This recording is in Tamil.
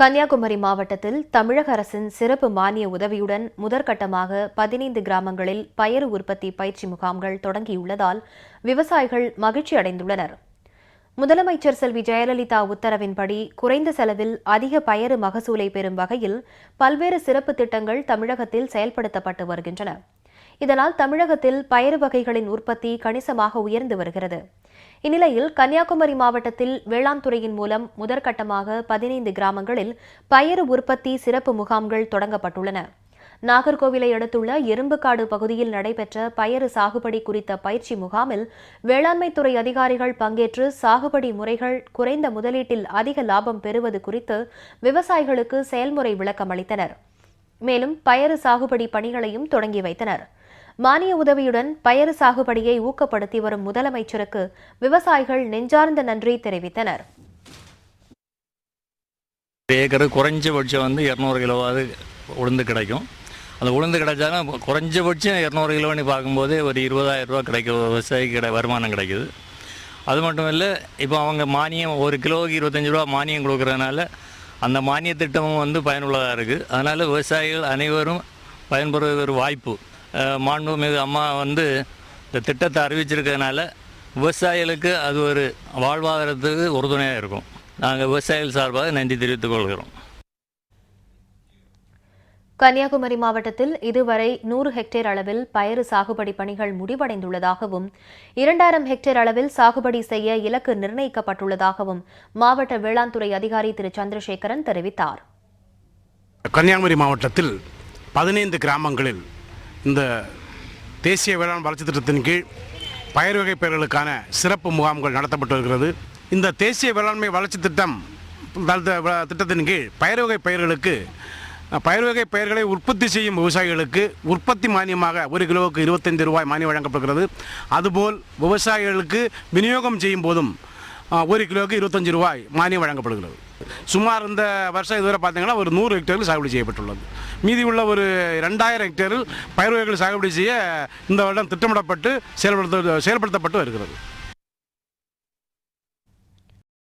கன்னியாகுமரி மாவட்டத்தில் தமிழக அரசின் சிறப்பு மானிய உதவியுடன் முதற்கட்டமாக 15 கிராமங்களில் பயறு உற்பத்தி பயிற்சி முகாம்கள் தொடங்கியுள்ளதால் விவசாயிகள் மகிழ்ச்சி அடைந்துள்ளனர். முதலமைச்சர் செல்வி ஜெயலலிதா உத்தரவின்படி குறைந்த செலவில் அதிக பயறு மகசூலை பெறும் வகையில் பல்வேறு சிறப்பு திட்டங்கள் தமிழகத்தில் செயல்படுத்தப்பட்டு வருகின்றன. இதனால் தமிழகத்தில் பயறு வகைகளின் உற்பத்தி கணிசமாக உயர்ந்து வருகிறது. இந்நிலையில் கன்னியாகுமரி மாவட்டத்தில் வேளாண் துறையின் மூலம் முதற்கட்டமாக 15 கிராமங்களில் பயறு உற்பத்தி சிறப்பு முகாம்கள் தொடங்கப்பட்டுள்ளன. நாகர்கோவிலை அடுத்துள்ள எறும்புக்காடு பகுதியில் நடைபெற்ற பயறு சாகுபடி குறித்த பயிற்சி முகாமில் வேளாண்மைத்துறை அதிகாரிகள் பங்கேற்று சாகுபடி முறைகள், குறைந்த முதலீட்டில் அதிக லாபம் பெறுவது குறித்து விவசாயிகளுக்கு செயல்முறை விளக்கம் அளித்தனர். மேலும் பயறு சாகுபடி பணிகளையும் தொடங்கி வைத்தனர். மானிய உதவியுடன் பயறு சாகுபடியை ஊக்கப்படுத்தி வரும் முதலமைச்சருக்கு விவசாயிகள் நெஞ்சார்ந்த நன்றி தெரிவித்தனர். ஏக்கரு குறைஞ்சபட்சம் 200 கிலோவாவது உளுந்து கிடைக்கும். அந்த உளுந்து கிடைச்சாலும் குறைஞ்சபட்சம் 200 கிலோன்னு பார்க்கும்போது ஒரு 20,000 ரூபா கிடைக்கும், விவசாயிக்கு வருமானம் கிடைக்குது. அது மட்டும் இல்லை, இப்போ அவங்க மானியம் ஒரு கிலோவுக்கு 25 ரூபா மானியம் கொடுக்குறதுனால அந்த மானிய திட்டமும் பயனுள்ளதாக இருக்குது. அதனால் விவசாயிகள் அனைவரும் பயன்பெறுவது ஒரு வாய்ப்பு. மாண்புமிகு அம்மா இந்த திட்டத்தை அறிவிச்சிருக்கிறதுனால விவசாயிகளுக்கு அது ஒரு வாழ்வாதாரத்துக்கு உறுதுணையாக இருக்கும். நாங்கள் விவசாயிகள் சார்பாக நன்றி தெரிவித்துக் கொள்கிறோம். கன்னியாகுமரி மாவட்டத்தில் இதுவரை 100 ஹெக்டேர் அளவில் பயறு சாகுபடி பணிகள் முடிவடைந்துள்ளதாகவும் 2000 ஹெக்டேர் அளவில் சாகுபடி செய்ய இலக்கு நிர்ணயிக்கப்பட்டுள்ளதாகவும் மாவட்ட வேளாண் துறை அதிகாரி திரு சந்திரசேகரன் தெரிவித்தார். கன்னியாகுமரி மாவட்டத்தில் 15 கிராமங்களில் இந்த தேசிய வேளாண் வளர்ச்சி திட்டத்தின் கீழ் பயிர் வகை பயிர்களுக்கான சிறப்பு முகாம்கள் நடத்தப்பட்டு வருகிறது. இந்த தேசிய வேளாண்மை வளர்ச்சி திட்டத்தின் கீழ் பயிர் வகை பயிர்களுக்கு பயிர் வகை பயிர்களை உற்பத்தி செய்யும் விவசாயிகளுக்கு உற்பத்தி மானியமாக ஒரு கிலோவுக்கு 25 ரூபாய் மானியம் வழங்கப்படுகிறது. அதுபோல் விவசாயிகளுக்கு விநியோகம் செய்யும் போதும் ஒரு கிலோவுக்கு 25 ரூபாய் மானியம் வழங்கப்படுகிறது. சுமார் இந்த வருஷம் இதுவரை பார்த்தீங்கன்னா ஒரு 100 ஹெக்டேரில் சாகுபடி செய்யப்பட்டுள்ளது. மீதி உள்ள ஒரு 2000 ஹெக்டேரில் பயிர் வகைகள் சாகுபடி செய்ய இந்த வருடம் திட்டமிடப்பட்டு செயல்படுத்தப்பட்டு வருகிறது.